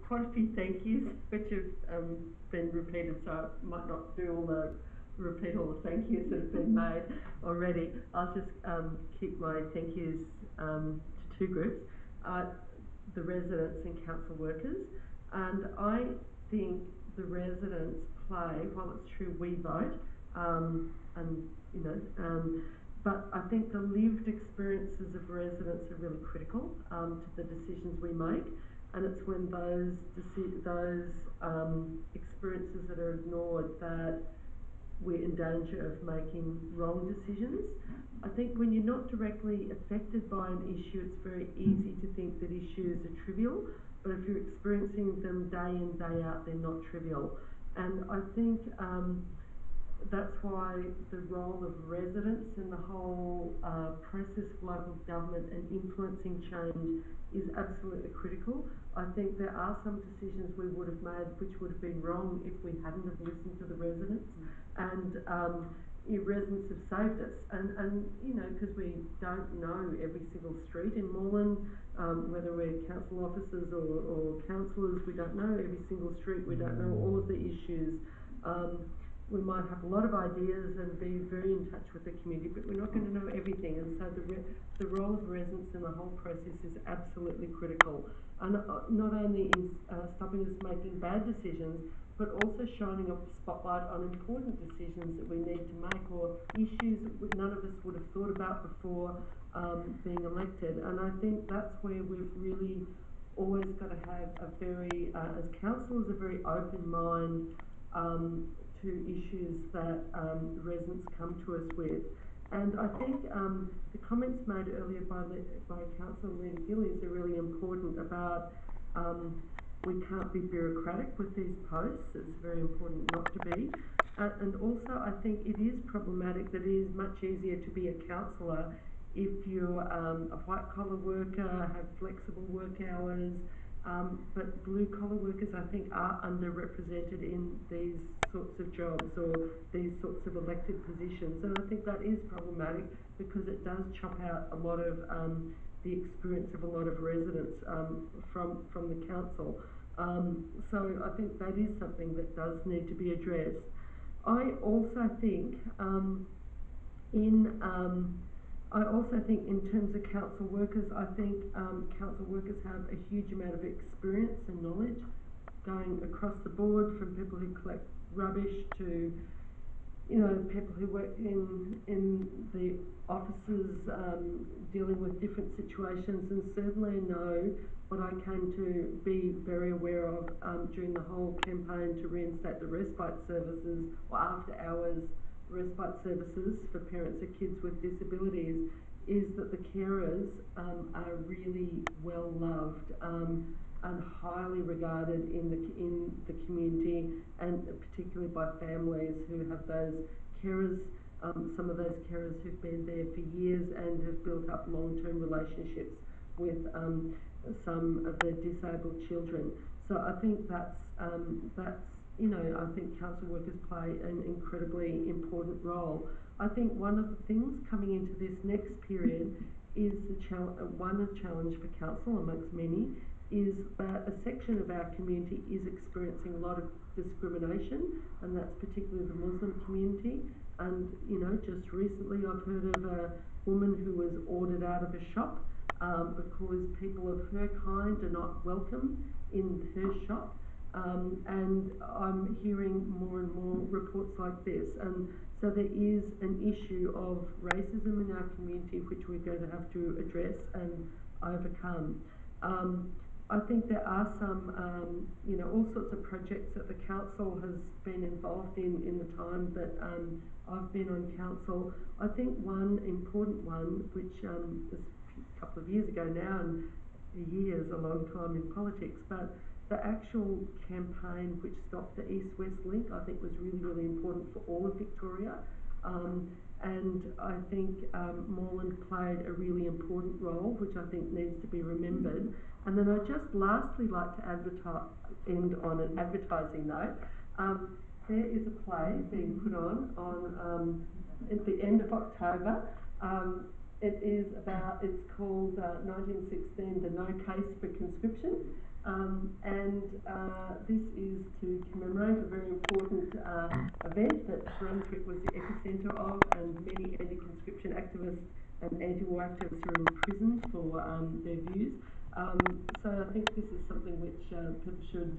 Quite a few thank yous, which have been repeated, so I might not repeat all the thank yous that have been made already. I'll just keep my thank yous to two groups, uh, the residents and council workers. And I think the residents play, while it's true we vote, and you know, but I think the lived experiences of residents are really critical to the decisions we make. And it's when those experiences that are ignored that we're in danger of making wrong decisions. I think when you're not directly affected by an issue, it's very easy to think that issues are trivial, but if you're experiencing them day in, day out, they're not trivial. And I think that's why the role of residents in the whole process of local government and influencing change is absolutely critical. I think there are some decisions we would have made which would have been wrong if we hadn't have listened to the residents, and residents have saved us. And you know, because we don't know every single street in Moreland, whether we're council officers or councillors, we don't know every single street, we don't know all of the issues. We might have a lot of ideas and be very in touch with the community, but we're not going to know everything. And so the role of residents in the whole process is absolutely critical. And not only in stopping us making bad decisions, but also shining a spotlight on important decisions that we need to make, or issues that none of us would have thought about before being elected. And I think that's where we've really always got to have a very, as councillors, a very open mind to issues that residents come to us with. And I think the comments made earlier by Councillor Lena Gillies are really important about we can't be bureaucratic with these posts. It's very important not to be. And also I think it is problematic that it is much easier to be a councillor if you're a white collar worker, have flexible work hours, but blue collar workers I think are underrepresented in these sorts of jobs or these sorts of elected positions, and I think that is problematic because it does chop out a lot of the experience of a lot of residents from the council. So I think that is something that does need to be addressed. I also think in terms of council workers, I think council workers have a huge amount of experience and knowledge going across the board, from people who collect rubbish to, you know, people who work in the offices dealing with different situations, and certainly know what I came to be very aware of during the whole campaign to reinstate the respite services, or after hours respite services for parents of kids with disabilities, is that the carers are really well loved and highly regarded in the community, and particularly by families who have those carers, some of those carers who've been there for years and have built up long-term relationships with some of their disabled children. So I think that's you know, I think council workers play an incredibly important role. I think one of the things coming into this next period is one challenge for council amongst many, is that a section of our community is experiencing a lot of discrimination, and that's particularly the Muslim community. And you know, just recently I've heard of a woman who was ordered out of a shop because people of her kind are not welcome in her shop. And I'm hearing more and more reports like this, and so there is an issue of racism in our community which we're going to have to address and overcome. I think there are some, you know, all sorts of projects that the council has been involved in the time that I've been on council. I think one important one, which was a couple of years ago now, and a year is a long time in politics, but the actual campaign which stopped the East-West link, I think, was really, really important for all of Victoria. And I think Moreland played a really important role, which I think needs to be remembered. And then I'd just lastly like to end on an advertising note. There is a play being put on at the end of October. It's called 1916, The No Case for Conscription. This is to commemorate a very important event that Brunswick was the epicentre of, and many anti-conscription activists and anti-war activists are imprisoned for their views. So I think this is something which people should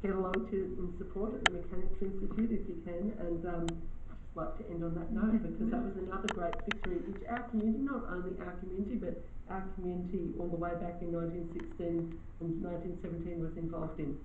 get along to and support at the Mechanics Institute if you can. And I'd just like to end on that note, because that was another great victory which our community, not only our community, but our community all the way back in 1916 and 1917 was involved in.